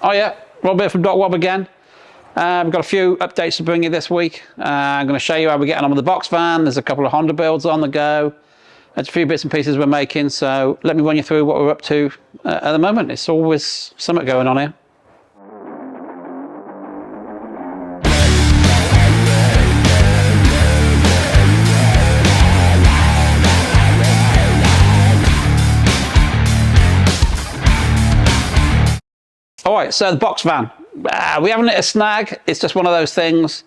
Oh yeah, Rob here from DocWob again. We've got a few updates to bring you this week. I'm going to show you how we're getting on with the BOXVAN. There's a couple of Honda builds on the go. There's a few bits and pieces we're making, so let me run you through what we're up to at the moment. It's always something going on here. All right, so the BOXVAN. We haven't hit a snag. It's just one of those things.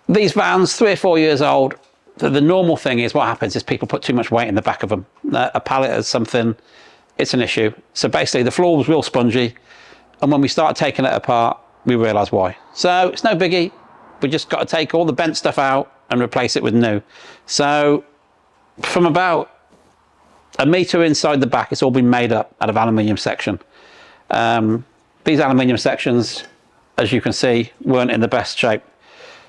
These vans, 3 or 4 years old, the normal thing is what happens is people put too much weight in the back of them. A pallet or something, it's an issue. So basically the floor was real spongy. And when we started taking it apart, we realized why. So it's no biggie. We just got to take all the bent stuff out and replace it with new. So from about a metre inside the back, it's all been made up out of aluminium section. These aluminium sections, as you can see, weren't in the best shape.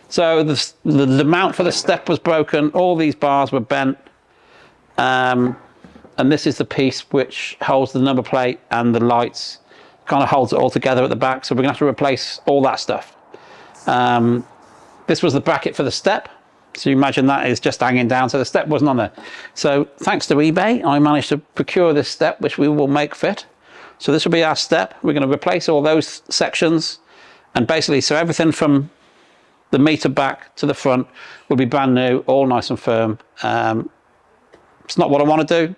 So the mount for the step was broken, all these bars were bent, and this is the piece which holds the number plate and the lights, kind of holds it all together at the back, so we're going to have to replace all that stuff. This was the bracket for the step, so you imagine that is just hanging down, so the step wasn't on there. So thanks to eBay, I managed to procure this step, which we will make fit. So this will be our step. We're going to replace all those sections, and basically, so everything from the meter back to the front will be brand new, all nice and firm. It's not what I want to do,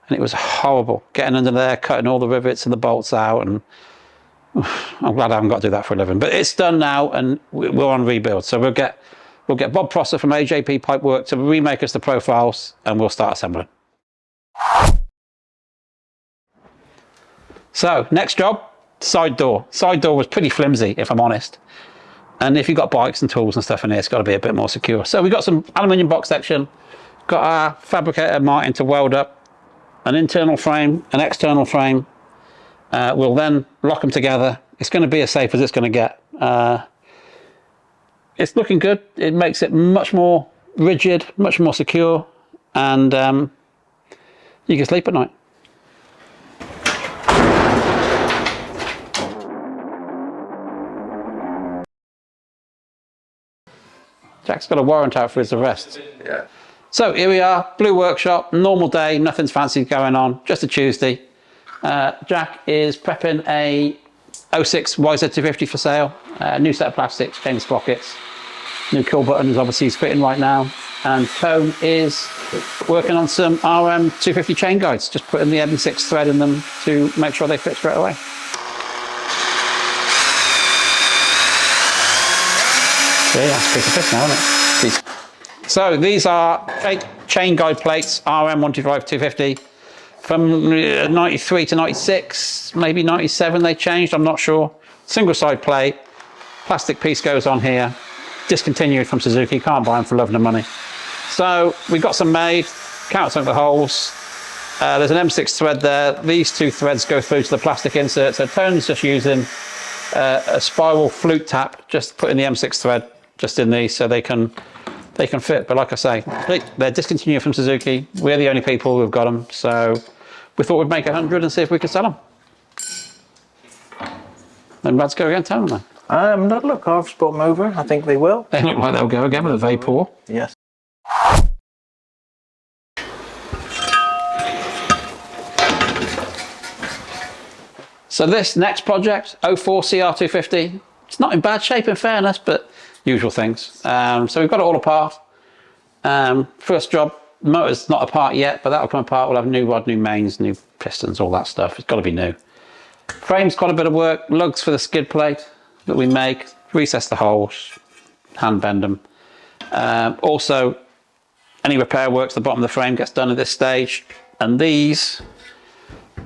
and it was horrible getting under there, cutting all the rivets and the bolts out, and I'm glad I haven't got to do that for a living. But it's done now, and we're on rebuild. So we'll get Bob Prosser from AJP Pipework to remake us the profiles, and we'll start assembling. So next job, side door. Side door was pretty flimsy, if I'm honest. And if you've got bikes and tools and stuff in here, it's got to be a bit more secure. So we've got some aluminium box section, got our fabricator Martin to weld up an internal frame, an external frame. We'll then lock them together. It's going to be as safe as it's going to get. It's looking good. It makes it much more rigid, much more secure, and you can sleep at night. Jack's got a warrant out for his arrest. Yeah. So here we are, Blue Workshop, normal day, nothing's fancy going on, just a Tuesday. Jack is prepping a 06 YZ250 for sale, new set of plastics, chain sprockets, new kill buttons, obviously he's fitting right now. And Tone is working on some RM250 chain guides, just putting the M6 thread in them to make sure they fit straight away. Yeah, that's a piece of fish now, isn't it? So these are 8 chain guide plates, RM125-250, from 93 to 96, maybe 97 they changed, I'm not sure. Single side plate, plastic piece goes on here, discontinued from Suzuki, can't buy them for love nor money. So we got some made, countersunk the holes, there's an M6 thread there, these 2 threads go through to the plastic insert, so Tone's just using a spiral flute tap, just putting the M6 thread just in these so they can fit. But like I say, they're discontinued from Suzuki. We're the only people who've got them, so we thought we'd make 100 and see if we could sell them. Then let's go again, tell them then. Look, I've brought them over. I think they will. They look like they'll go again with a vapor. Yes. So this next project, 04 CR250, it's not in bad shape in fairness, but usual things. So we've got it all apart. First job, motor's not apart yet, but that'll come apart. We'll have new rod, new mains, new pistons, all that stuff. It's got to be new. Frame's quite a bit of work. Lugs for the skid plate that we make, recess the holes, hand bend them. Also, any repair works, the bottom of the frame gets done at this stage. And these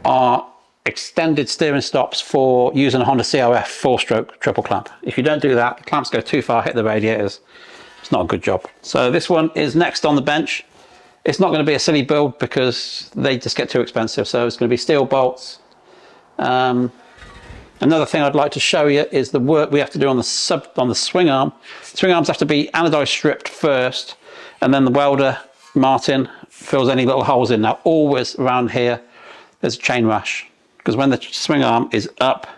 are extended steering stops for using a Honda CRF 4-stroke triple clamp. If you don't do that, the clamps go too far, hit the radiators. It's not a good job. So this one is next on the bench. It's not going to be a silly build because they just get too expensive. So it's going to be steel bolts. Another thing I'd like to show you is the work we have to do on the swing arm. Swing arms have to be anodized stripped first, and then the welder, Martin, fills any little holes in. Now always around here, there's a chain rash, because when the swing arm is up,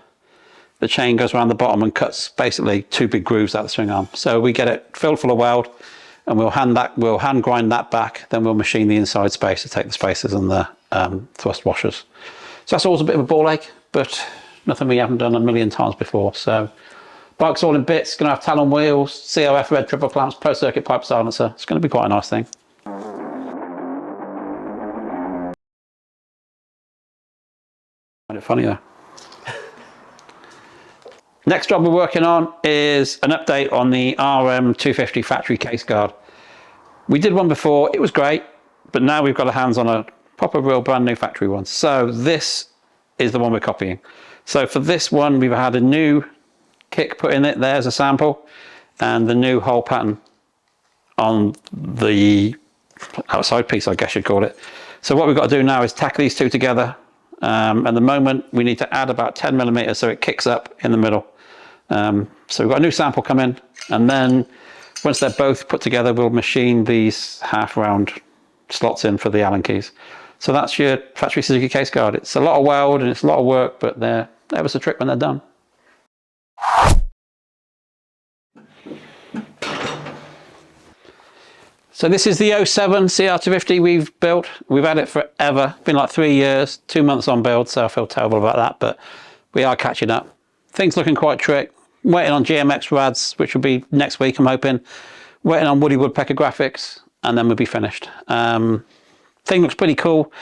the chain goes around the bottom and cuts basically 2 big grooves out of the swing arm. So we get it filled full of weld, and we'll hand grind that back, then we'll machine the inside space to take the spacers and the thrust washers. So that's always a bit of a ball ache, but nothing we haven't done a million times before. So bike's all in bits, going to have talon wheels, COF red triple clamps, Pro Circuit pipe silencer. It's going to be quite a nice thing. Find it funny though. Next job we're working on is an update on the RM250 factory case guard. We did one before, it was great, but now we've got our hands on a proper real brand new factory one. So this is the one we're copying. So for this one, we've had a new kick put in it, there's a sample, and the new hole pattern on the outside piece, I guess you'd call it. So what we've got to do now is tack these two together. At the moment, we need to add about 10 millimeters so it kicks up in the middle. So we've got a new sample coming, and then once they're both put together, we'll machine these half round slots in for the Allen keys. So that's your factory Suzuki case guard. It's a lot of weld and it's a lot of work, but they're ever so trick when they're done. So this is the 07 CR250 we've built. We've had it forever. It's been like 3 years, 2 months on build, so I feel terrible about that, but we are catching up. Things looking quite trick. Waiting on GMX rads, which will be next week, I'm hoping. Waiting on Woody Woodpecker graphics, and then we'll be finished. Thing looks pretty cool.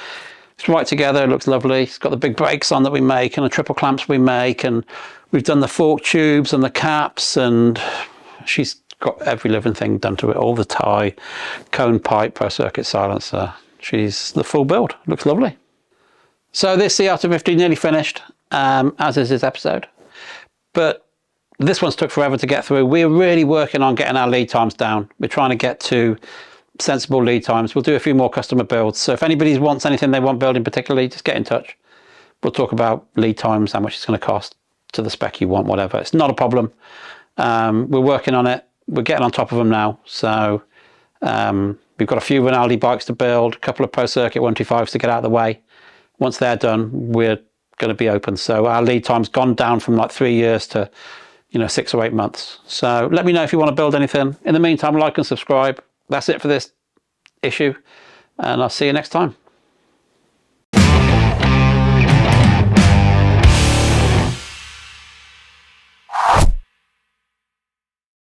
It's right together, it looks lovely. It's got the big brakes on that we make, and the triple clamps we make, and we've done the fork tubes and the caps, and she's got every living thing done to it, all the tie, cone pipe, Pro Circuit silencer. She's the full build, looks lovely. So this CR250 nearly finished, as is this episode. But this one's took forever to get through. We're really working on getting our lead times down. We're trying to get to sensible lead times. We'll do a few more customer builds. So if anybody wants anything they want building particularly, just get in touch. We'll talk about lead times, how much it's going to cost, to the spec you want, whatever. It's not a problem. We're working on it. We're getting on top of them now. So we've got a few Rinaldi bikes to build, a couple of Pro Circuit 125s to get out of the way. Once they're done, we're going to be open. So our lead time's gone down from like 3 years to 6 or 8 months. So let me know if you want to build anything. In the meantime, like and subscribe. That's it for this issue, and I'll see you next time.